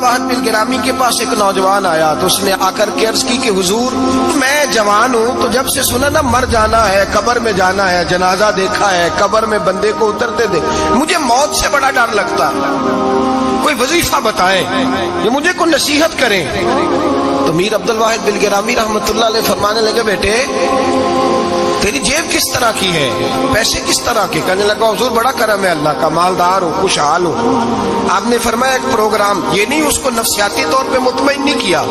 واحد بن گرامی کے پاس ایک نوجوان آیا تو اس نے آ کر کے عرض کی کہ حضور میں جوان ہوں تو جب سے سنا نا مر جانا ہے، قبر میں جانا ہے، جنازہ دیکھا ہے، قبر میں بندے کو اترتے دے، مجھے موت سے بڑا ڈر لگتا، کوئی وظیفہ بتائیں یہ مجھے کوئی نصیحت کریں۔ تو میر عبد الواحد بن گرامی رحمت اللہ علیہ فرمانے لگے بیٹے تیری جیب کس طرح کی ہے، پیسے کس طرح کے؟ کہنے لگا حضور بڑا کرم ہے اللہ کا، مالدار ہوں، خوشحال ہوں۔ آپ نے فرمایا ایک پروگرام، یہ نہیں اس کو نفسیاتی طور پہ مطمئن نہیں کیا،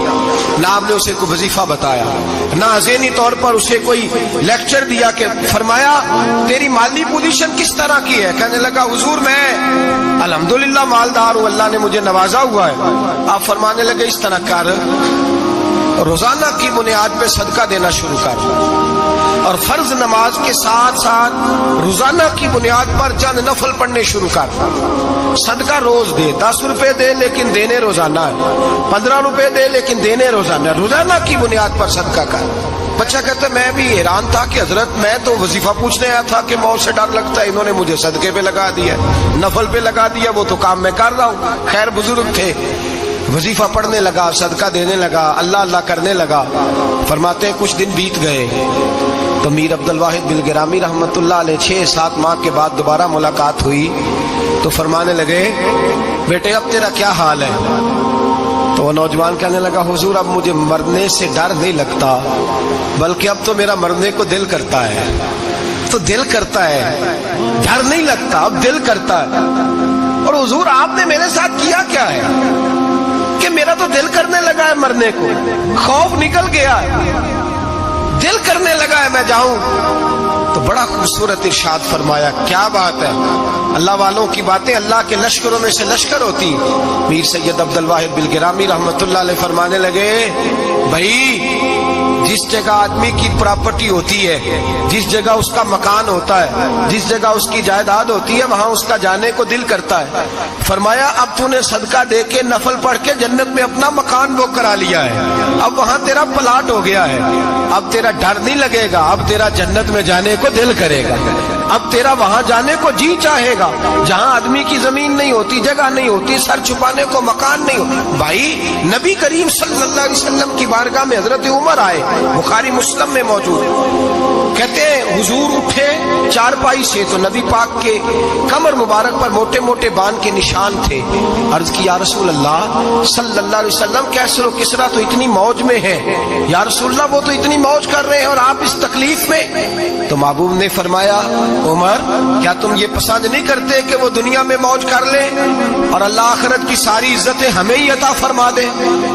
نہ آپ نے اسے کوئی وظیفہ بتایا، نہ ذہنی طور پر اسے کوئی لیکچر دیا، کہ فرمایا تیری مالی پوزیشن کس طرح کی ہے؟ کہنے لگا حضور میں الحمدللہ مالدار ہوں، اللہ نے مجھے نوازا ہوا ہے۔ آپ فرمانے لگے اس طرح کر، روزانہ کی بنیاد پہ صدقہ دینا شروع کر، اور فرض نماز کے ساتھ ساتھ روزانہ کی بنیاد پر چند نفل پڑھنے شروع کر، صدقہ روز دے، 10 روپے دے لیکن دینے روزانہ ہے، 15 روپے دے لیکن دینے روزانہ ہے، روزانہ کی بنیاد پر صدقہ کر۔ بچہ کہتا ہے میں بھی حیران تھا کہ حضرت میں تو وظیفہ پوچھنے آیا تھا کہ موت سے ڈر لگتا ہے، انہوں نے مجھے صدقے پہ لگا دیا، نفل پہ لگا دیا، وہ تو کام میں کر رہا ہوں۔ خیر بزرگ تھے، وظیفہ پڑھنے لگا، صدقہ دینے لگا، اللہ اللہ کرنے لگا۔ فرماتے ہیں کچھ دن بیت گئے تو میر عبد الواحد بن گرامی رحمت اللہ علیہ 6-7 ماہ کے بعد دوبارہ ملاقات ہوئی تو فرمانے لگے بیٹے اب تیرا کیا حال ہے؟ تو وہ نوجوان کہنے لگا حضور اب مجھے مرنے سے ڈر نہیں لگتا، بلکہ اب تو میرا مرنے کو دل کرتا ہے، تو دل کرتا ہے، ڈر نہیں لگتا، اب دل کرتا ہے۔ اور حضور آپ نے میرے ساتھ کیا کیا ہے کہ میرا تو دل کرنے لگا ہے مرنے کو، خوف نکل گیا ہے، دل کرنے لگا ہے میں جاؤں۔ تو بڑا خوبصورت ارشاد فرمایا، کیا بات ہے، اللہ والوں کی باتیں اللہ کے لشکروں میں سے لشکر ہوتی۔ میر سید عبد الواحد بن گرامی رحمت اللہ علیہ فرمانے لگے بھائی جس جگہ آدمی کی پراپرٹی ہوتی ہے، جس جگہ اس کا مکان ہوتا ہے، جس جگہ اس کی جائیداد ہوتی ہے، وہاں اس کا جانے کو دل کرتا ہے۔ فرمایا اب تو نے صدقہ دے کے نفل پڑھ کے جنت میں اپنا مکان بک کرا لیا ہے، اب وہاں تیرا پلاٹ ہو گیا ہے، اب تیرا ڈر نہیں لگے گا، اب تیرا جنت میں جانے کو دل کرے گا، اب تیرا وہاں جانے کو جی چاہے گا جہاں آدمی کی زمین نہیں ہوتی، جگہ نہیں ہوتی، سر چھپانے کو مکان نہیں ہوتا۔ بھائی نبی کریم صلی اللہ علیہ وسلم کی بارگاہ میں حضرت عمر آئے، بخاری مسلم میں موجود، کہتے ہیں حضور اٹھے چارپائی سے تو نبی پاک کے کمر مبارک پر موٹے موٹے بان کے نشان تھے۔ عرض کی یا رسول اللہ صلی اللہ علیہ وسلم کیسر و کسرا تو اتنی موج میں ہے، یا رسول اللہ وہ تو اتنی موج کر رہے ہیں اور آپ اس تکلیف میں؟ تو محبوب نے فرمایا عمر کیا تم یہ پسند نہیں کرتے کہ وہ دنیا میں موج کر لے اور اللہ آخرت کی ساری عزتیں ہمیں ہی عطا فرما دے؟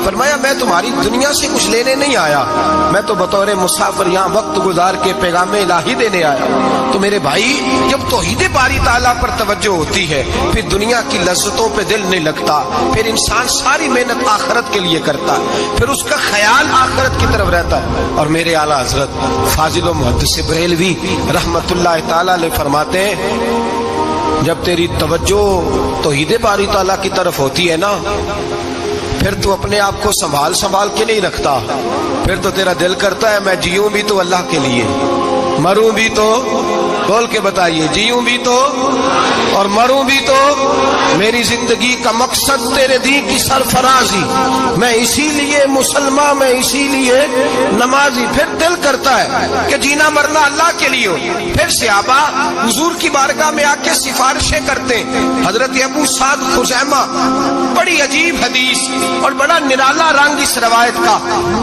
فرمایا میں تمہاری دنیا سے کچھ لینے نہیں آیا، میں تو بطور مسافر یہاں وقت گزار کے پیغام الہی دینے آیا۔ تو میرے بھائی جب توحید باری تعالیٰ پر توجہ ہوتی ہے پھر دنیا کی لذتوں پہ دل نہیں لگتا، پھر انسان ساری محنت آخرت کے لیے کرتا ہے، پھر اس کا خیال آخرت کی طرف رہتا ہے۔ اور میرے اعلیٰ حضرت فاضل و محدث بریلوی رحمت اللہ تعالیٰ علیہ فرماتے ہیں جب تیری توجہ توحید باری تعالیٰ کی طرف ہوتی ہے نا پھر تو اپنے آپ کو سنبھال کے نہیں رکھتا، پھر تو تیرا دل کرتا ہے میں جیوں بھی تو اللہ کے لیے، مروں بھی تو، بول کے بتائیے، جیوں بھی تو اور مروں بھی تو میری زندگی کا مقصد تیرے دین کی سرفرازی، میں اسی لیے مسلمان، میں اسی لیے نمازی۔ پھر دل کرتا ہے کہ جینا مرنا اللہ کے لیے ہو۔ پھر صحابہ حضور کی بارگاہ میں آ کے سفارشیں کرتے۔ حضرت ابو سعد خزیمہ، بڑی عجیب حدیث اور بڑا نرالا رنگ اس روایت کا،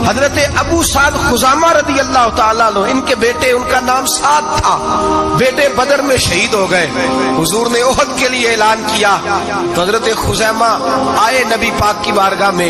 حضرت ابو سعد خزیمہ رضی اللہ تعالیٰ عنہ، ان کے بیٹے، ان کا نام سعد تھا، بیٹے بدر میں شہید ہو گئے۔ حضور نے احد کے لیے اعلان کیا تو حضرت خزیمہ آئے نبی پاک کی بارگاہ میں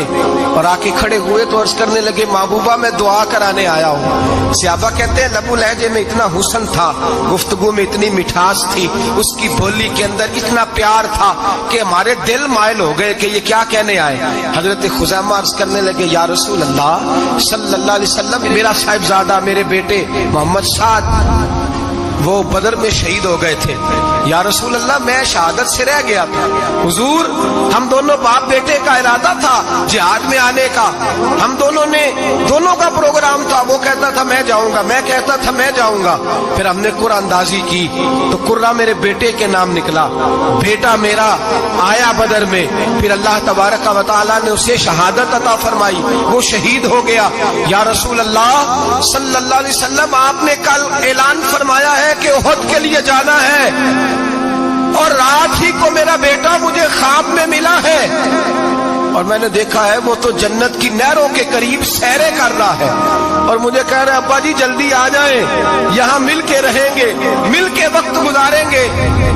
اور آ کے کھڑے ہوئے تو عرض کرنے لگے محبوبہ میں دعا کرانے آیا ہوں۔ صحابہ کہتے ہیں لب و لہجے میں اتنا حسن تھا، گفتگو میں اتنی مٹھاس تھی، اس کی بولی کے اندر اتنا پیار تھا کہ ہمارے دل مائل ہو گئے کہ یہ کیا کہنے آئے۔ حضرت خزیمہ عرض کرنے لگے یا رسول اللہ صلی اللہ علیہ وسلم میرا صاحبزادہ، میرے بیٹے محمد سعد وہ بدر میں شہید ہو گئے تھے. یا رسول اللہ میں شہادت سے رہ گیا تھا. حضور ہم دونوں باپ بیٹے کا ارادہ تھا جہاد میں آنے کا, ہم دونوں کا پروگرام تھا. وہ کہتا تھا میں جاؤں گا, میں کہتا تھا میں جاؤں گا. پھر ہم نے قرآن اندازی کی تو قرہ میرے بیٹے کے نام نکلا. بیٹا میرا آیا بدر میں, پھر اللہ تبارک و تعالیٰ نے اسے شہادت عطا فرمائی, وہ شہید ہو گیا. یا رسول اللہ صلی اللہ علیہ وسلم آپ نے کل اعلان فرمایا ہے کہ احد کے لیے جانا ہے, اور رات ہی کو میرا بیٹا مجھے خواب میں ملا ہے, اور میں نے دیکھا ہے وہ تو جنت کی نہروں کے قریب سیرے کر رہا ہے, اور مجھے کہہ رہے ابا جی جلدی آ جائیں, یہاں مل کے رہیں گے, مل کے وقت گزاریں گے.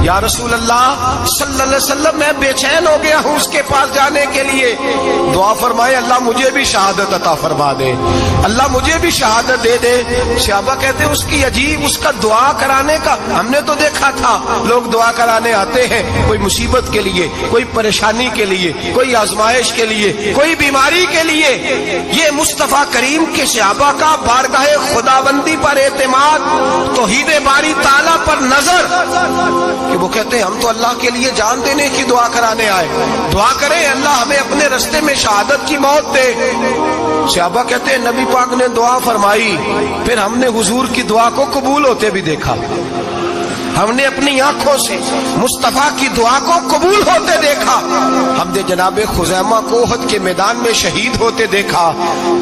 یا رسول اللہ صلی اللہ علیہ وسلم میں بے چین ہو گیا ہوں اس کے پاس جانے کے لیے. دعا فرمائے اللہ مجھے بھی شہادت عطا فرما دے, اللہ مجھے بھی شہادت دے دے. صحابہ کہتے ہیں اس کی عجیب, اس کا دعا کرانے کا, ہم نے تو دیکھا تھا لوگ دعا کرانے آتے ہیں کوئی مصیبت کے لیے, کوئی پریشانی کے لیے, کوئی آزمائش کے لیے, کوئی بیماری کے لیے. یہ مصطفیٰ کریم کے صحابہ کا بارگاہ خداوندی پر اعتماد, توحید باری تعالیٰ پر نظر, کہ وہ کہتے ہیں ہم تو اللہ کے لیے جان دینے کی دعا کرانے آئے, دعا کریں اللہ ہمیں اپنے رستے میں شہادت کی موت دے. صحابہ کہتے ہیں نبی پاک نے دعا فرمائی, پھر ہم نے حضور کی دعا کو قبول ہوتے بھی دیکھا, ہم نے اپنی آنکھوں سے مصطفیٰ کی دعا کو قبول ہوتے دیکھا. ہم نے جناب خزیمہ کو احد کے میدان میں شہید ہوتے دیکھا,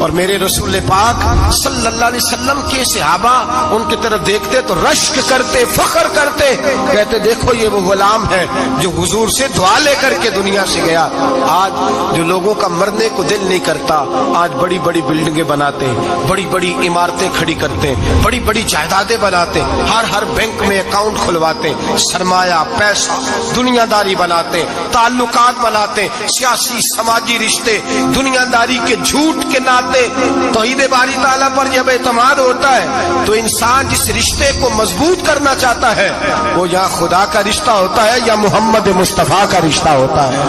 اور میرے رسول پاک صلی اللہ علیہ وسلم کے صحابہ ان کی طرف دیکھتے تو رشک کرتے, فخر کرتے, کہتے دیکھو یہ وہ غلام ہے جو حضور سے دعا لے کر کے دنیا سے گیا. آج جو لوگوں کا مرنے کو دل نہیں کرتا, آج بڑی بڑی بلڈنگیں بناتے ہیں, بڑی بڑی عمارتیں کھڑی کرتے ہیں, بڑی بڑی جائیدادیں بناتے ہیں, ہر بینک میں اکاؤنٹ کھلواتے, سرمایہ پیسہ دنیا داری بناتے, تعلقات بناتے, سیاسی سماجی رشتے دنیا داری کے جھوٹ کے ناطے. توحید باری تعالیٰ پر جب اعتماد ہوتا ہے تو انسان جس رشتے کو مضبوط کرنا چاہتا ہے وہ یا خدا کا رشتہ ہوتا ہے یا محمد مصطفیٰ کا رشتہ ہوتا ہے.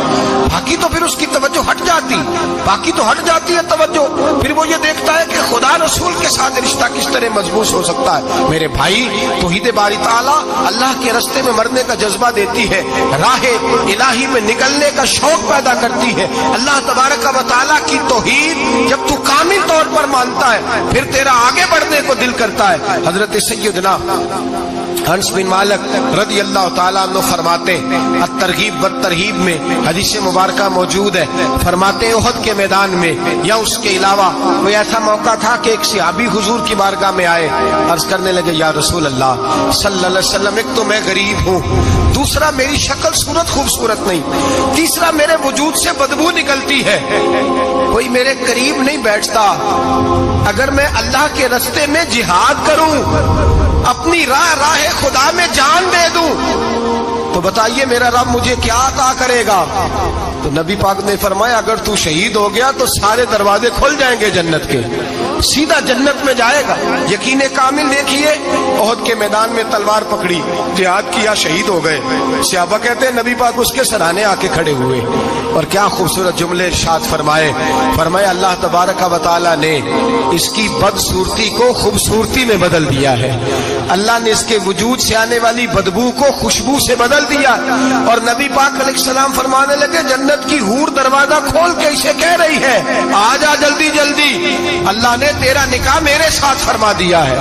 باقی تو پھر اس کی توجہ ہٹ جاتی ہے توجہ, پھر وہ یہ دیکھتا ہے کہ خدا رسول کے ساتھ رشتہ کس طرح مضبوط ہو سکتا ہے. میرے بھائی توحید باری تعالیٰ اللہ کے رستے میں مرنے کا جذبہ دیتی ہے, راہ الہی میں نکلنے کا شوق پیدا کرتی ہے. اللہ تبارک و تعالیٰ کی توحید جب تو کامل طور پر مانتا ہے پھر تیرا آگے بڑھنے کو دل کرتا ہے. حضرت سیدنا انس بن مالک رضی اللہ تعالیٰ عنہ فرماتے الترغیب والترہیب میں حدیث مبارکہ موجود ہے, فرماتے ہیں احد کے میدان میں یا اس کے علاوہ کوئی ایسا موقع تھا کہ ایک صحابی حضور کی بارگاہ میں آئے, عرض کرنے لگے یا رسول اللہ صلی اللہ علیہ وسلم, ایک تو میں غریب ہوں, دوسرا میری شکل صورت خوبصورت نہیں, تیسرا میرے وجود سے بدبو نکلتی ہے, کوئی میرے قریب نہیں بیٹھتا, اگر میں اللہ کے رستے میں جہاد کروں, اپنی راہ خدا میں جان دے دوں, تو بتائیے میرا رب مجھے کیا عطا کرے گا؟ تو نبی پاک نے فرمایا اگر تو شہید ہو گیا تو سارے دروازے کھل جائیں گے جنت کے, سیدھا جنت میں جائے گا. یقین کامل دیکھیے, احد کے میدان میں تلوار پکڑی, جہاد کیا, شہید ہو گئے. صحابہ کہتے ہیں نبی پاک اس کے سرانے آ کے کھڑے ہوئے, اور کیا خوبصورت جملے ارشاد فرمائے اللہ تبارک و تعالیٰ نے اس کی بدصورتی کو خوبصورتی میں بدل دیا ہے, اللہ نے اس کے وجود سے آنے والی بدبو کو خوشبو سے بدل دیا. اور نبی پاک علیہ السلام فرمانے لگے جنت کی حور دروازہ کھول کے اسے کہہ رہی ہے آ جا جلدی جلدی, اللہ نے تیرا نکاح میرے ساتھ فرما دیا ہے,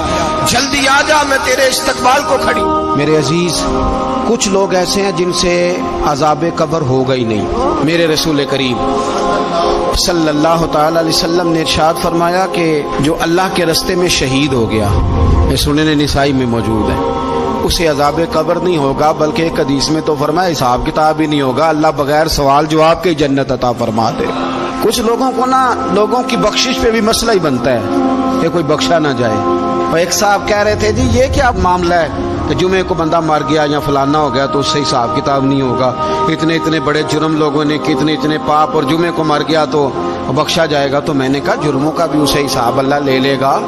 جلدی آ جا, میں تیرے استقبال کو کھڑی. میرے عزیز کچھ لوگ ایسے ہیں جن سے عذاب قبر ہوگا ہی نہیں. میرے رسول کریم صلی اللہ تعالی علیہ وسلم نے ارشاد فرمایا کہ جو اللہ کے رستے میں شہید ہو گیا, یہ سنن نسائی میں موجود ہے, اسے عذاب قبر نہیں ہوگا, بلکہ ایک حدیث میں تو فرمایا حساب کتاب ہی نہیں ہوگا, اللہ بغیر سوال جواب کے جنت عطا فرما دے. کچھ لوگوں کو لوگوں کی بخشش پہ بھی مسئلہ ہی بنتا ہے کہ کوئی بخشا نہ جائے. اور ایک صاحب کہہ رہے تھے جی یہ کیا معاملہ ہے کہ جمعے کو بندہ مر گیا یا فلانا ہو گیا تو اس سے حساب کتاب نہیں ہوگا, اتنے بڑے جرم لوگوں نے کی, اتنے پاپ, اور جمعے کو مر گیا تو بخشا جائے گا. تو میں نے کہا جرموں کا بھی اسے حساب اللہ لے لے گا,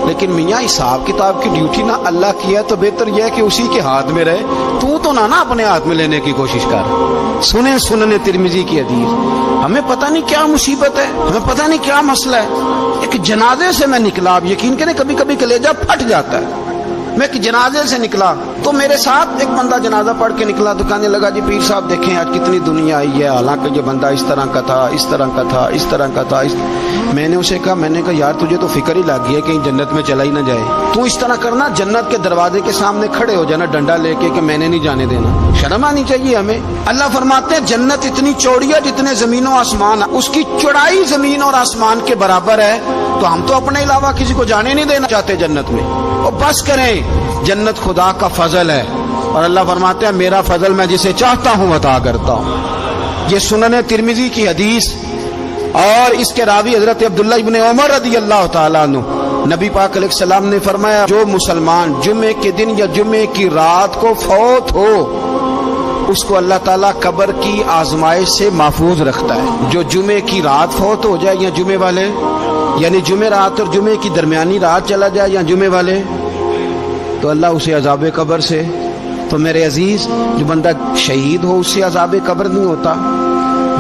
لیکن میاں حساب کتاب کی ڈیوٹی نہ اللہ کی ہے تو بہتر یہ ہے کہ اسی کے ہاتھ میں رہے, تو نہ اپنے ہاتھ میں لینے کی کوشش کر. سنن ترمذی کی حدیث, ہمیں پتہ نہیں کیا مصیبت ہے, ہمیں پتہ نہیں کیا مسئلہ ہے. ایک جنازے سے میں نکلا, آپ یقین کریں کبھی کبھی کلیجہ پھٹ جاتا ہے, میں ایک جنازے سے نکلا تو میرے ساتھ ایک بندہ جنازہ پڑھ کے نکلا تو کہنے لگا جی پیر صاحب دیکھیں آج کتنی دنیا آئی ہے، حالانکہ یہ بندہ اس طرح کا تھا، اس طرح کا تھا، اس طرح کا تھا۔ میں نے اسے کہا یار تجھے تو فکر ہی لگ گئی ہے کہیں جنت میں چلا ہی نہ جائے، تو اس طرح کرنا جنت کے دروازے کے سامنے کھڑے ہو جانا ڈنڈا لے کے کہ میں نے نہیں جانے دینا۔ شرم آنی چاہیے ہمیں۔ اللہ فرماتے ہیں جنت اتنی چوڑی ہے جتنے زمین و آسمان، اس کی چوڑائی زمین اور آسمان کے برابر ہے، تو ہم تو اپنے علاوہ کسی کو جانے نہیں دینا چاہتے جنت میں۔ اور بس کریں، جنت خدا کا فضل ہے، اور اللہ فرماتے ہیں میرا فضل میں جسے چاہتا ہوں عطا کرتا ہوں۔ یہ سنن ترمذی کی حدیث، اور اس کے راوی حضرت عبداللہ ابن عمر رضی اللہ تعالیٰ عنہ، نبی پاک علیہ السلام نے فرمایا جو مسلمان جمعے کے دن یا جمعے کی رات کو فوت ہو اس کو اللہ تعالیٰ قبر کی آزمائش سے محفوظ رکھتا ہے۔ جو جمعے کی رات فوت ہو جائے یا جمعے والے، یعنی جمعے رات اور جمعے کی درمیانی رات چلا جائے یا جمعے والے، تو اللہ اسے عذاب قبر سے، تو میرے عزیز جو بندہ شہید ہو اس سے عذاب قبر نہیں ہوتا،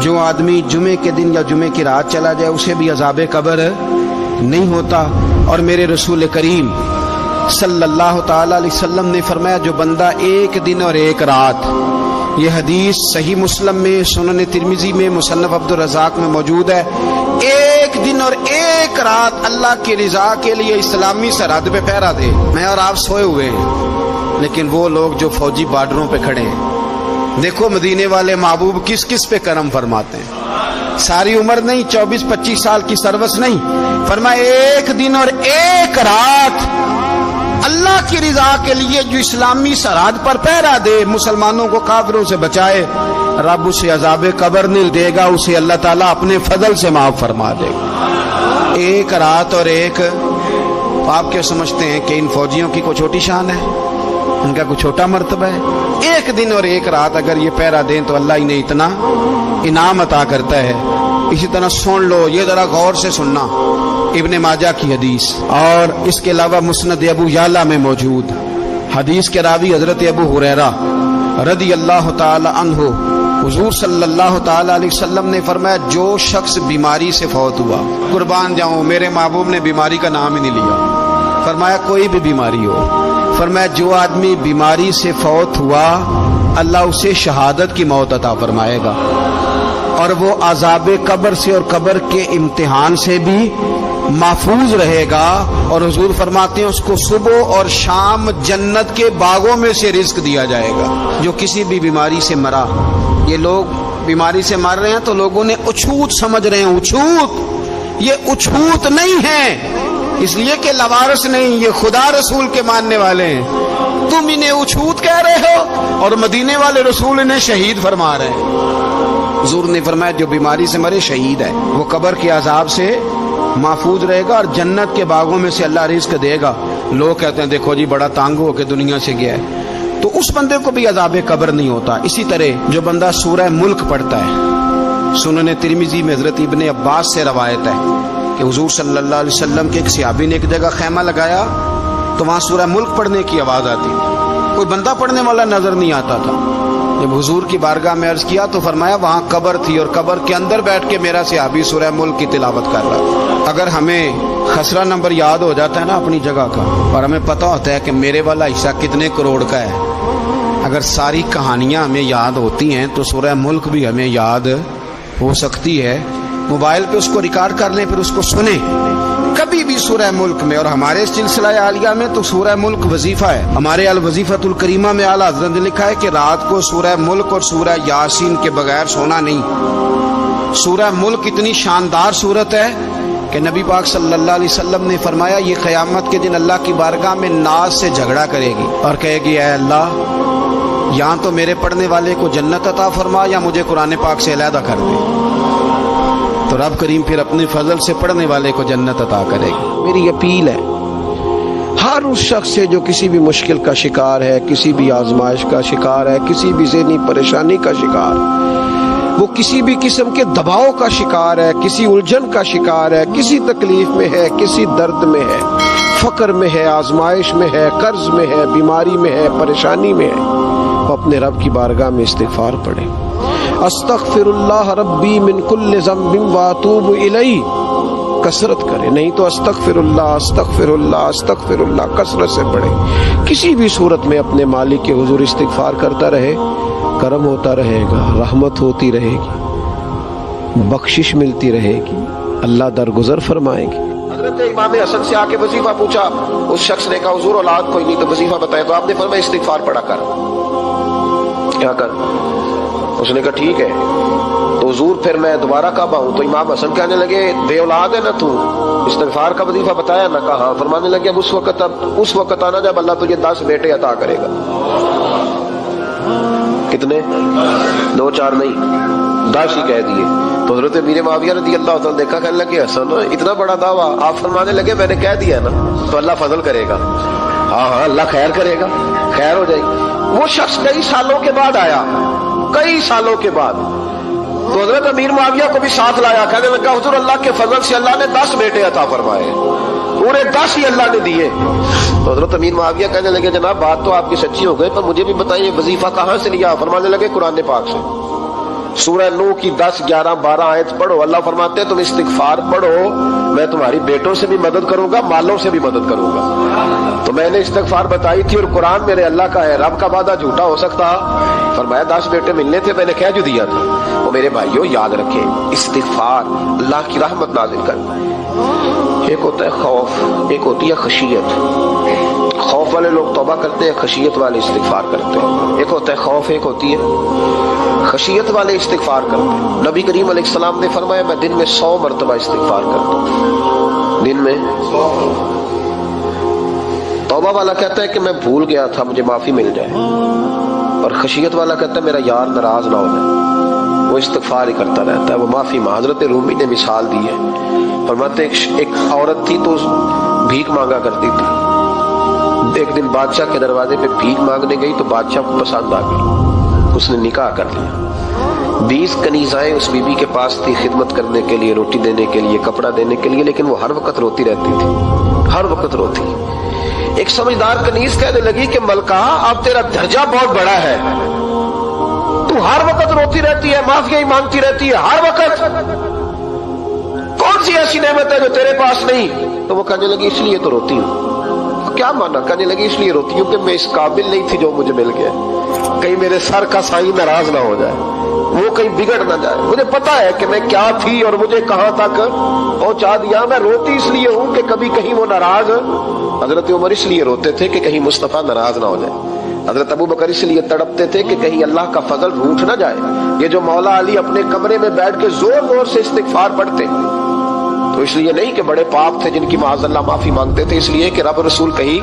جو آدمی جمعے کے دن یا جمعے کی رات چلا جائے اسے بھی عذاب قبر نہیں ہوتا۔ اور میرے رسول کریم صلی اللہ تعالی علیہ وسلم نے فرمایا جو بندہ ایک دن اور ایک رات، یہ حدیث صحیح مسلم میں، سنن ترمذی میں، مصنف عبد الرزاق میں موجود ہے، ایک دن اور ایک رات اللہ کی رضا کے لیے اسلامی سرحد پہ پہرا دے۔ میں اور آپ سوئے ہوئے ہیں، لیکن وہ لوگ جو فوجی بارڈروں پہ کھڑے ہیں، دیکھو مدینے والے محبوب کس کس پہ کرم فرماتے ہیں۔ ساری عمر نہیں، 24-25 سال کی سروس نہیں، فرمایا ایک دن اور ایک رات اللہ کی رضا کے لیے جو اسلامی سرحد پر پہرا دے، مسلمانوں کو کافروں سے بچائے، رب اسے عذاب قبر نہیں دے گا، اسے اللہ تعالیٰ اپنے فضل سے معاف فرما دے گا۔ ایک رات اور ایک، آپ کیا سمجھتے ہیں کہ ان فوجیوں کی کوئی چھوٹی شان ہے؟ ان کا کوئی چھوٹا مرتبہ ہے؟ ایک دن اور ایک رات اگر یہ پہرا دیں تو اللہ انہیں اتنا انعام عطا کرتا ہے۔ اسی طرح سن لو، یہ ذرا غور سے سننا، ابن ماجہ کی حدیث، اور اس کے علاوہ مسند ابو یعلا میں موجود حدیث کے راوی حضرت ابو ہریرہ رضی اللہ تعالی عنہ، حضور صلی اللہ تعالی علیہ وسلم نے فرمایا جو شخص بیماری سے فوت ہوا، قربان جاؤں میرے محبوب نے بیماری کا نام ہی نہیں لیا، فرمایا کوئی بھی بیماری ہو، فرمایا جو آدمی بیماری سے فوت ہوا اللہ اسے شہادت کی موت عطا فرمائے گا، اور وہ عذاب قبر سے اور قبر کے امتحان سے بھی محفوظ رہے گا، اور حضور فرماتے ہیں اس کو صبح اور شام جنت کے باغوں میں سے رزق دیا جائے گا۔ جو کسی بھی بیماری سے مرا، یہ لوگ بیماری سے مر رہے ہیں تو لوگوں نے اچھوت سمجھ رہے ہیں، اچھوت، یہ اچھوت نہیں ہے، اس لیے کہ لوارث نہیں، یہ خدا رسول کے ماننے والے ہیں، تم انہیں اچھوت کہہ رہے ہو، اور مدینے والے رسول انہیں شہید فرما رہے ہیں۔ حضور نے فرمایا جو بیماری سے مرے شہید ہے، وہ قبر کے عذاب سے محفوظ رہے گا اور جنت کے باغوں میں سے اللہ رزق دے گا۔ لوگ کہتے ہیں دیکھو جی بڑا تانگ ہو کے دنیا سے گیا ہے، تو اس بندے کو بھی عذاب قبر نہیں ہوتا۔ اسی طرح جو بندہ سورہ ملک پڑھتا ہے، سنن ترمذی میں حضرت ابن عباس سے روایت ہے کہ حضور صلی اللہ علیہ وسلم کے ایک صحابی نے ایک جگہ خیمہ لگایا تو وہاں سورہ ملک پڑھنے کی آواز آتی تھی، کوئی بندہ پڑھنے والا نظر نہیں آتا تھا۔ جب حضور کی بارگاہ میں عرض کیا تو فرمایا وہاں قبر تھی اور قبر کے اندر بیٹھ کے میرا صحابی سورہ ملک کی تلاوت کر رہا تھا۔ اگر ہمیں خسرہ نمبر یاد ہو جاتا ہے نا اپنی جگہ کا، اور ہمیں پتہ ہوتا ہے کہ میرے والا حصہ کتنے کروڑ کا ہے، اگر ساری کہانیاں ہمیں یاد ہوتی ہیں تو سورہ ملک بھی ہمیں یاد ہو سکتی ہے۔ موبائل پہ اس کو ریکارڈ کر لیں، پھر اس کو سنیں کبھی بھی سورہ ملک میں۔ اور ہمارے سلسلہ عالیہ میں تو سورہ ملک وظیفہ ہے، ہمارے الوظیفۃ الکریمہ میں اعلیٰ حضرت نے لکھا ہے کہ رات کو سورہ ملک اور سورہ یاسین کے بغیر سونا نہیں۔ سورہ ملک اتنی شاندار صورت ہے کہ نبی پاک صلی اللہ علیہ وسلم نے فرمایا یہ قیامت کے دن اللہ کی بارگاہ میں ناز سے جھگڑا کرے گی اور کہے گی اے اللہ یہاں تو میرے پڑھنے والے کو جنت عطا فرما یا مجھے قرآن پاک سے علیحدہ کر دے، تو رب کریم پھر اپنے فضل سے پڑھنے والے کو جنت عطا کرے گی۔ میری اپیل ہے ہر اس شخص سے جو کسی بھی مشکل کا شکار ہے، کسی بھی آزمائش کا شکار ہے، کسی بھی ذہنی پریشانی کا شکار، وہ کسی بھی قسم کے دباؤ کا شکار ہے، کسی الجھن کا شکار ہے، کسی تکلیف میں ہے، کسی درد میں ہے، فقر میں ہے، آزمائش میں ہے، قرض میں ہے، بیماری میں ہے، پریشانی میں ہے، وہ اپنے رب کی بارگاہ میں استغفار پڑھے، استغفر اللہ ربی من کل ذنب واتوب الیہ، کثرت کرے، نہیں تو استغفراللہ استغفراللہ استغفراللہ کثرت سے پڑھے. کسی بھی صورت میں اپنے مالک کے حضور استغفار کرتا رہے، کرم ہوتا رہے گا، رحمت ہوتی رہے گی، بخشش ملتی رہے گی، اللہ درگزر فرمائے گی. حضرت امام حسن سے آ کے وظیفہ پوچھا، اس شخص نے کہا حضور اولاد کوئی نہیں تو وظیفہ بتائے، تو آپ نے فرمایا استغفار پڑھا کر. کیا کر؟ اس نے کہا ٹھیک ہے. تو حضور پھر میں دوبارہ کعبہ ہوں تو امام حسن کہنے لگے بے اولاد ہے نا تو، استغفار کا وظیفہ بتایا نا؟ کہا ہاں. فرمانے لگے اب اس وقت آنا جب اللہ تجھے 10 بیٹے عطا کرے گا. کتنے؟ 2 4 نہیں، 10 ہی کہہ دیے. تو حضرت امیر معاویہ رضی اللہ تعالیٰ دیکھا، کہنے لگے حسن اتنا بڑا دعویٰ. آپ فرمانے لگے میں نے کہہ دیا نا تو اللہ فضل کرے گا. ہاں ہاں اللہ خیر کرے گا، خیر ہو جائے گی. وہ شخص کئی سالوں کے بعد آیا، کئی سالوں کے بعد. تو حضرت امیر معاویہ کو بھی ساتھ لایا، کہنے لگا حضور اللہ کے فضل سے اللہ نے 10 بیٹے عطا فرمائے، پورے 10 ہی اللہ نے دیے. تو حضرت امیر معاویہ کہنے لگے جناب بات تو آپ کی سچی ہو گئی، پر مجھے بھی بتائیے وظیفہ کہاں سے لیا؟ فرمانے لگے قرآن پاک سے. سورہ نوح کی 10 11 12 آیت پڑھو. اللہ فرماتے ہیں تم استغفار پڑھو، میں تمہاری بیٹوں سے بھی مدد کروں گا، مالوں سے بھی مدد کروں گا. تو میں نے استغفار بتائی تھی اور قرآن میرے اللہ کا ہے، رب کا وعدہ جھوٹا ہو سکتا؟ فرمایا 10 بیٹے ملنے تھے، میں نے کہہ جو دیا تھا. وہ میرے بھائیوں یاد رکھیں، استغفار اللہ کی رحمت نازل کرتا ہے. ایک ہوتا ہے خوف، ایک ہوتی ہے خشیت. خوف والے لوگ توبہ کرتے ہیں، خشیت والے استغفار کرتے ہیں. ایک ہوتا ہے خوف، ایک ہوتی ہے خشیت والے استغفار کرتے ہیں. نبی کریم علیہ السلام نے فرمایا میں دن میں 100 مرتبہ استغفار کرتا ہوں، دن میں. توبہ والا کہتا ہے کہ میں بھول گیا تھا مجھے معافی مل جائے، اور خشیت والا کہتا ہے میرا یار ناراض نہ ہو جائے، وہ استغفار ہی کرتا رہتا ہے، وہ معافی. حضرت رومی نے مثال دی ہے، فرماتے ایک عورت تھی تو بھیک مانگا کرتی تھی. ایک دن بادشاہ کے دروازے پہ بھیک مانگنے گئی تو بادشاہ کو پسند آ گئی، اس نے نکاح کر لیا. 20 کنیزائیں اس بی بی کے پاس تھی خدمت کرنے کے لیے، روٹی دینے کے لیے، کپڑا دینے کے لیے، لیکن وہ ہر وقت روتی رہتی تھی، ہر وقت روتی. ایک سمجھدار کنیز کہنے لگی کہ ملکہ اب تیرا درجہ بہت بڑا ہے، تو ہر وقت روتی رہتی ہے، معافیاں ہی مانگتی رہتی ہے ہر وقت، کون سی ایسی نعمت ہے جو تیرے پاس نہیں؟ تو وہ کہنے لگی اس لیے تو روتی ہوں. کیا مانا؟ کہنے لگی اس لیے روتی ہوں کہ میں اس قابل نہیں تھی جو مجھے مل گیا، کہیں میرے سر کا سائیں ناراض نہ ہو جائے، وہ کہیں بگڑ نہ جائے. مجھے پتا ہے کہ میں کیا تھی اور مجھے کہاں تک پہنچا دیا. میں روتی اس لیے ہوں کہ کبھی کہیں وہ ناراض. حضرت عمر اس لیے روتے تھے کہ کہیں مصطفیٰ ناراض نہ ہو جائے. حضرت ابو بکر اس لیے تڑپتے تھے کہ کہیں اللہ کا فضل روٹھ نہ جائے. یہ جو مولا علی اپنے کمرے میں بیٹھ کے زور زور سے استغفار پڑھتے تو اس لیے نہیں کہ بڑے پاپ تھے جن کی معاذ اللہ معافی مانگتے تھے، اس لیے کہ رب رسول کہیں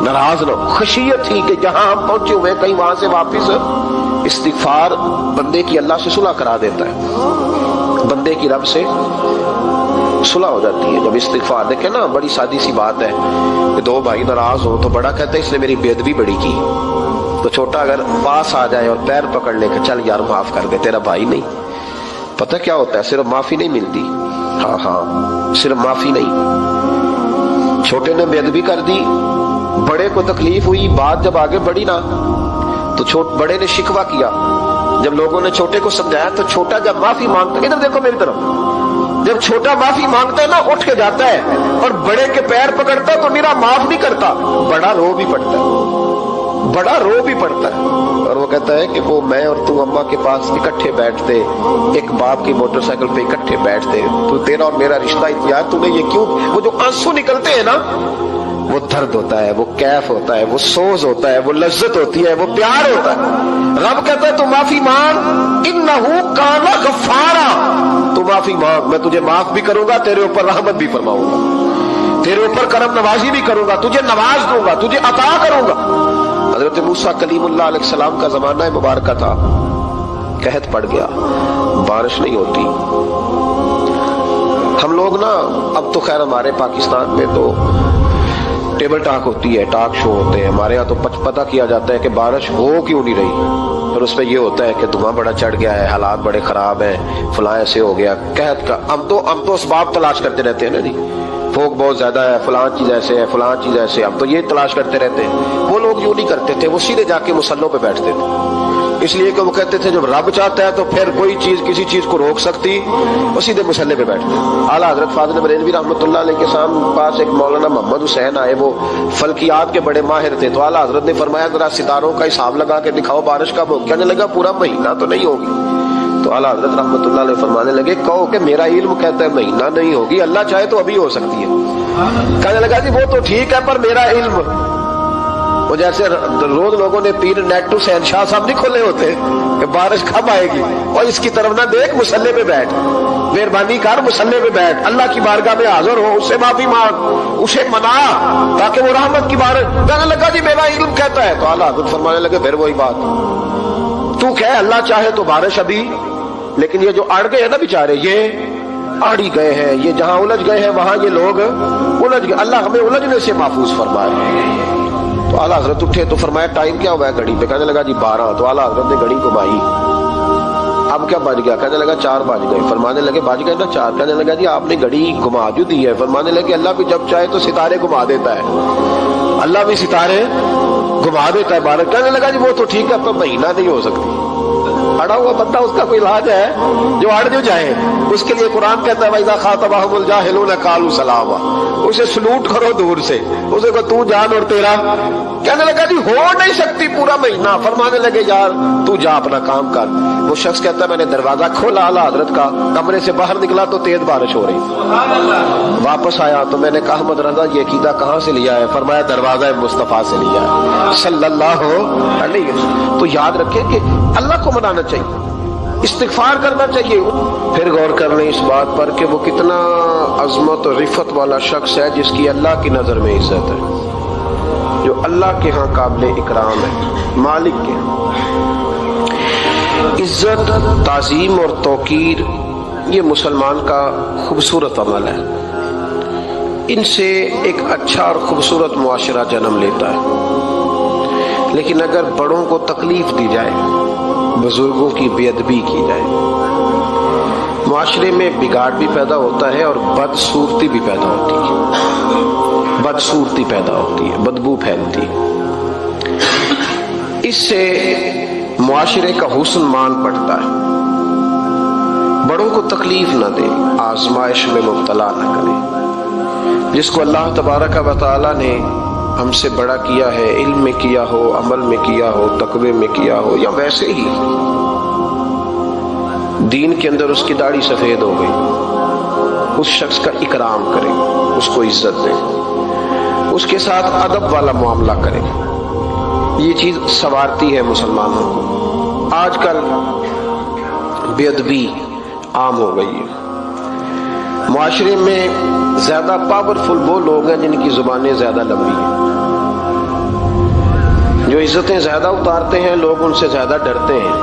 ناراض نہ ہو. خشیت تھی کہ جہاں ہم پہنچے ہوئے کہیں وہاں سے واپس. استغفار بندے کی اللہ سے صلح کرا دیتا ہے، بندے کی رب سے صلح ہو جاتی ہے جب استغفار. دیکھیں نا بڑی سادی سی بات ہے کہ 2 بھائی ناراض ہو تو بڑا کہتا ہے اس نے میری بے ادبی بڑی کی، تو چھوٹا اگر پاس آ جائے اور پیر پکڑ لے کہ چل یار معاف کر دے، تیرا بھائی نہیں. پتہ کیا ہوتا ہے؟ صرف معافی نہیں ملتی. ہاں صرف معافی نہیں. چھوٹے نے بے ادبی کر دی، بڑے کو تکلیف ہوئی، بات جب آگے بڑھی نا تو بڑے نے شکوہ کیا. جب لوگوں نے چھوٹے کو سمجھایا تو چھوٹا جب معافی مانگتا، ادھر دیکھو میری طرف، جب چھوٹا معافی مانگتا ہے نا اٹھ کے جاتا ہے اور بڑے کے پیر پکڑتا ہے تو میرا معاف نہیں کرتا، بڑا رو بھی پڑتا ہے، بڑا رو بھی پڑتا ہے. اور وہ کہتا ہے کہ وہ میں اور تو اماں کے پاس اکٹھے بیٹھتے، ایک باپ کی موٹر سائیکل پہ اکٹھے بیٹھتے، تو تیرا اور میرا رشتہ اتیار تو نے یہ کیوں؟ وہ جو آنسو نکلتے ہیں نا وہ درد ہوتا ہے، وہ کیف ہوتا ہے، وہ سوز ہوتا ہے، وہ لذت ہوتی ہے، وہ پیار ہوتا ہے. رب کہتا ہے تو معافی مانگ، انہو کان غفارا، تو معافی مانگ، میں تجھے معاف بھی کروں گا، تیرے اوپر رحمت بھی فرماؤں گا، تیرے اوپر کرم نوازی بھی کروں گا، تجھے نواز دوں گا، تجھے عطا کروں گا. حضرت موسیٰ کلیم اللہ علیہ السلام کا زمانہ مبارکہ تھا، قحط پڑ گیا، بارش نہیں ہوتی. ہم لوگ نا اب تو خیر ہمارے پاکستان میں تو ٹیبل ٹاک ہوتی ہے، ٹاک شو ہوتے ہیں، ہمارے ہاں تو پتہ کیا جاتا ہے کہ بارش ہو کیوں نہیں رہی، اور اس پہ یہ ہوتا ہے کہ دھواں بڑا چڑھ گیا ہے، حالات بڑے خراب ہیں، فلاں ایسے ہو گیا قحط کا. ہم تو اسباب تلاش کرتے رہتے ہیں نا جی، بھوک بہت زیادہ ہے، فلاں چیز ایسے ہے، فلاں چیز ایسے، ہم تو یہ تلاش کرتے رہتے ہیں. وہ لوگ یوں نہیں کرتے تھے، وہ سیدھے جا کے مصلوں پہ بیٹھتے تھے. اس لیے کہ وہ کہتے تھے جب رب چاہتا ہے تو پھر کوئی چیز کسی چیز کو روک سکتی، وہ سیدھے مسلح پہ بیٹھتے۔ اعلیٰ حضرت فاضل بریلوی رحمۃ اللہ علیہ کے پاس ایک مولانا محمد حسین آئے، وہ فلکیات کے بڑے ماہر تھے، تو اعلیٰ حضرت نے فرمایا ذرا ستاروں کا حساب لگا کے دکھاؤ بارش کب ہوگی؟ کہنے لگا پورا مہینہ تو نہیں ہوگی۔ تو اعلیٰ حضرت رحمۃ اللہ علیہ فرمانے لگے کہو کہ میرا علم کہتا ہے مہینہ نہیں ہوگی، اللہ چاہے تو ابھی ہو سکتی ہے۔ کہنے لگا جی وہ تو ٹھیک ہے پر میرا علم، وہ جیسے روز لوگوں نے پیر نیٹ ٹو سین شاہ صاحب نہیں کھولے ہوتے کہ بارش کب آئے گی، اور اس کی طرف نہ دیکھ، مسلح پہ بیٹھ، مہربانی کر مسلح پہ بیٹھ، اللہ کی بارگاہ میں حاضر ہو، اس سے معافی مانگ، اسے منا تاکہ وہ رحمت کی بارش۔ کہنے لگا جی میرا علم کہتا ہے۔ تو اعلیٰ حضرت فرمانے لگے پھر وہی بات، تو کہہ اللہ چاہے تو بارش ابھی، لیکن یہ جو اڑ گئے ہیں نا بیچارے، یہ اڑ ہی گئے ہیں، یہ جہاں الجھ گئے ہیں وہاں یہ لوگ الجھ گئے، اللہ ہمیں الجھنے سے محفوظ فرمائے۔ تو اعلیٰ حضرت اٹھے تو فرمایا ٹائم کیا ہوا ہے گھڑی پہ؟ کہنے لگا جی 12۔ تو اعلیٰ حضرت نے گھڑی گھمائی، اب کیا بج گیا؟ کہنے لگا 4 بج گئے۔ فرمانے لگے بج گئے نا 4؟ کہنے لگا جی آپ نے گھڑی گھما جو دی ہے۔ فرمانے لگے اللہ بھی جب چاہے تو ستارے گھما دیتا ہے، اللہ بھی ستارے گھما دیتا ہے بارش۔ کہنے لگا جی وہ تو ٹھیک ہے پر مہینہ نہیں ہو سکتی۔ اڑا ہوا بندہ اس کا کوئی علاج ہے جو اڑ جو جائے، اس کے لیے قرآن کہتا ہے وَإِذَا خَاطَبَهُمُ الْجَاهِلُونَ قَالُوا سَلَامًا، اسے سلوٹ کرو دور سے، اسے کو تو جان اور تیرا۔ کہنے لگا جی ہو نہیں سکتی پورا مہینہ۔ فرمانے لگے یار تو جا اپنا کام کر۔ وہ شخص کہتا ہے میں نے دروازہ کھولا اعلیٰ حضرت کا، کمرے سے باہر نکلا تو تیز بارش ہو رہی، واپس آیا تو میں نے کہا احمد رضا یہ عقیدہ کہاں سے لیا ہے؟ فرمایا دروازہ مصطفیٰ سے لیا ہے صلی اللہ علیہ وسلم۔ تو یاد رکھیں کہ اللہ کو منانا چاہیے، استغفار کرنا چاہیے۔ پھر غور کر لیں اس بات پر کہ وہ کتنا عظمت اور رفت والا شخص ہے جس کی اللہ کی نظر میں عزت ہے، جو اللہ کے ہاں قابل اکرام ہے، مالک کے ہاں۔ عزت، تعظیم اور توقیر یہ مسلمان کا خوبصورت عمل ہے، ان سے ایک اچھا اور خوبصورت معاشرہ جنم لیتا ہے۔ لیکن اگر بڑوں کو تکلیف دی جائے، بزرگوں کی بے ادبی کی جائے، معاشرے میں بگاڑ بھی پیدا ہوتا ہے اور بدصورتی بھی پیدا ہوتی ہے، بدصورتی پیدا ہوتی ہے، بدبو پھیلتی ہے۔ اس سے معاشرے کا حسن مان پڑتا ہے۔ بڑوں کو تکلیف نہ دے، آزمائش میں مبتلا نہ کرے۔ جس کو اللہ تبارک و تعالی نے ہم سے بڑا کیا ہے، علم میں کیا ہو، عمل میں کیا ہو، تقوی میں کیا ہو، یا ویسے ہی دین کے اندر اس کی داڑھی سفید ہو گئی، اس شخص کا اکرام کرے، اس کو عزت دے، اس کے ساتھ ادب والا معاملہ کرے۔ یہ چیز سنوارتی ہے مسلمانوں کو۔ آج کل بے ادبی عام ہو گئی ہے۔ معاشرے میں زیادہ پاورفل وہ لوگ ہیں جن کی زبانیں زیادہ لمبی ہیں، جو عزتیں زیادہ اتارتے ہیں، لوگ ان سے زیادہ ڈرتے ہیں۔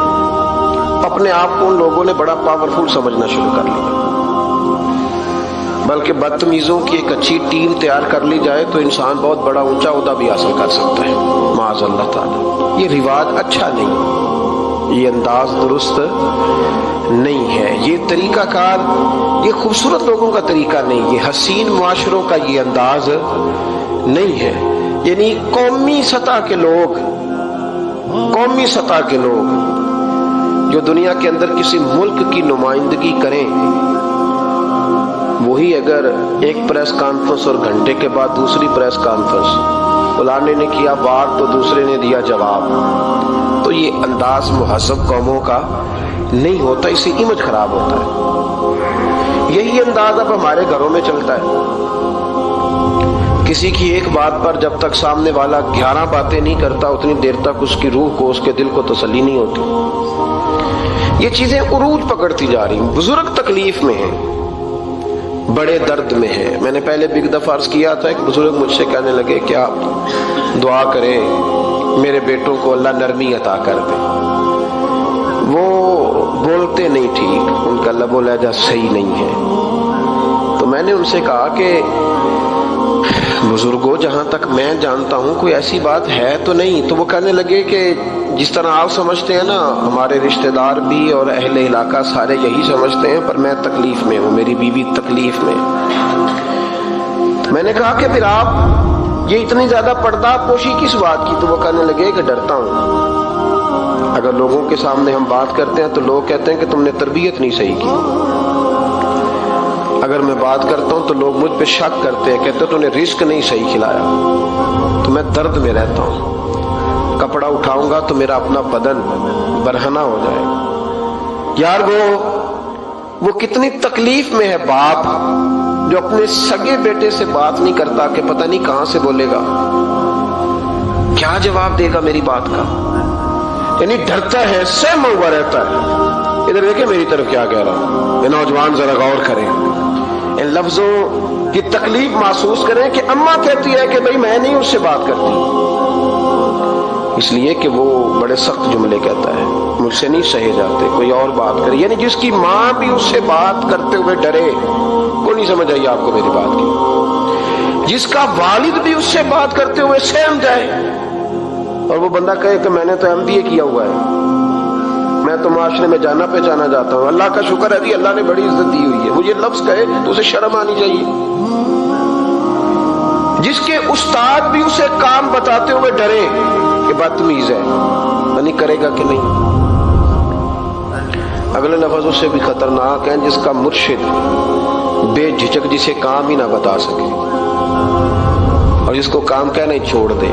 اپنے آپ کو ان لوگوں نے بڑا پاورفل سمجھنا شروع کر لیا، بلکہ بدتمیزوں کی ایک اچھی ٹیم تیار کر لی جائے تو انسان بہت بڑا اونچا عہدہ بھی حاصل کر سکتا ہے، معاذ اللہ تعالی۔ یہ رواج اچھا نہیں، یہ انداز درست نہیں ہے، یہ طریقہ کار، یہ خوبصورت لوگوں کا طریقہ نہیں، یہ حسین معاشروں کا یہ انداز نہیں ہے۔ یعنی قومی سطح کے لوگ جو دنیا کے اندر کسی ملک کی نمائندگی کریں، وہی اگر ایک پریس کانفرنس اور گھنٹے کے بعد دوسری پریس کانفرنس، فلانے نے کیا بات تو دوسرے نے دیا جواب، تو یہ انداز مہذب قوموں کا نہیں ہوتا، اس سے امیج خراب ہوتا ہے۔ یہی انداز اب ہمارے گھروں میں چلتا ہے۔ کسی کی ایک بات پر جب تک سامنے والا 11 باتیں نہیں کرتا، اتنی دیر تک اس کی روح کو، اس کے دل کو تسلی نہیں ہوتی۔ یہ چیزیں عروج پکڑتی جا رہی ہیں۔ بزرگ تکلیف میں ہیں، بڑے درد میں ہیں۔ میں نے پہلے بھی ایک دفعہ عرض کیا تھا، ایک بزرگ مجھ سے کہنے لگے کہ آپ دعا کریں میرے بیٹوں کو اللہ نرمی عطا کر دے، وہ بولتے نہیں ٹھیک، ان کا لب و لہجہ صحیح نہیں ہے۔ تو میں نے ان سے کہا کہ بزرگوں، جہاں تک میں جانتا ہوں کوئی ایسی بات ہے تو نہیں۔ تو وہ کہنے لگے کہ جس طرح آپ سمجھتے ہیں نا، ہمارے رشتہ دار بھی اور اہل علاقہ سارے یہی سمجھتے ہیں، پر میں تکلیف میں ہوں، میری بیوی تکلیف میں۔ میں نے کہا کہ پھر آپ یہ اتنی زیادہ پردہ پوشی کس بات کی؟ تو وہ کہنے لگے کہ ڈرتا ہوں۔ اگر لوگوں کے سامنے ہم بات کرتے ہیں تو لوگ کہتے ہیں کہ تم نے تربیت نہیں صحیح کی. اگر میں بات کرتا ہوں تو لوگ مجھ پہ شک کرتے ہیں، کہتے ہیں تو نے رزق نہیں صحیح کھلایا. تو میں درد میں رہتا ہوں، کپڑا اٹھاؤں گا تو میرا اپنا بدن برہنہ ہو جائے. یار وہ کتنی تکلیف میں ہے باپ جو اپنے سگے بیٹے سے بات نہیں کرتا کہ پتہ نہیں کہاں سے بولے گا، کیا جواب دے گا میری بات کا. یعنی ڈرتا ہے، سہما ہوا رہتا ہے. ادھر دیکھیں میری طرف کیا کہہ رہا ہوں. یہ نوجوان ذرا غور کریں، ان لفظوں کی تکلیف محسوس کریں کہ اماں کہتی ہے کہ بھئی میں نہیں اس سے بات کرتی، اس لیے کہ وہ بڑے سخت جملے کہتا ہے، مجھ سے نہیں سہے جاتے، کوئی اور بات کرے. یعنی جس کی ماں بھی اس سے بات کرتے ہوئے ڈرے. کوئی نہیں سمجھ آئی آپ کو میری بات کی؟ جس کا والد بھی اس سے بات کرتے ہوئے سہم جائے اور وہ بندہ کہے کہ میں نے تو MBA کیا ہوا ہے، میں تو معاشرے میں جانا پہچانا جاتا ہوں، اللہ کا شکر ہے جی اللہ نے بڑی عزت دی ہوئی ہے، وہ یہ لفظ کہے تو اسے شرم آنی چاہیے. جس کے استاد بھی اسے کام بتاتے ہوئے ڈرے کہ بدتمیز ہے، نہیں کرے گا کہ نہیں. اگلے لفظ اس سے بھی خطرناک ہیں جس کا مرشد بے جھجک جسے کام ہی نہ بتا سکے اور جس کو کام کہنا ہی چھوڑ دے،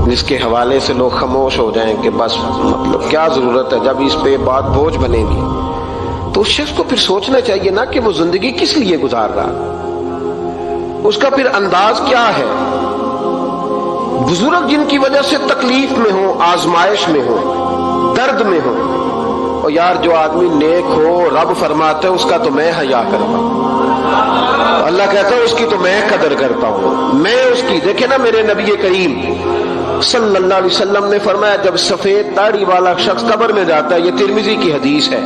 جس کے حوالے سے لوگ خاموش ہو جائیں کہ بس مطلب کیا ضرورت ہے جب اس پہ بات بوجھ بنے گی. تو اس شخص کو پھر سوچنا چاہیے نا کہ وہ زندگی کس لیے گزار رہا، اس کا پھر انداز کیا ہے. بزرگ جن کی وجہ سے تکلیف میں ہو، آزمائش میں ہو، درد میں ہو، اور یار جو آدمی نیک ہو رب فرماتا ہے اس کا تو میں حیا کرتا ہوں، اللہ کہتا ہے اس کی تو میں قدر کرتا ہوں، میں اس کی. دیکھیں نا میرے نبی کریم صلی اللہ علیہ وسلم نے فرمایا جب سفید داڑھی والا شخص قبر میں جاتا ہے، یہ ترمذی کی حدیث ہے،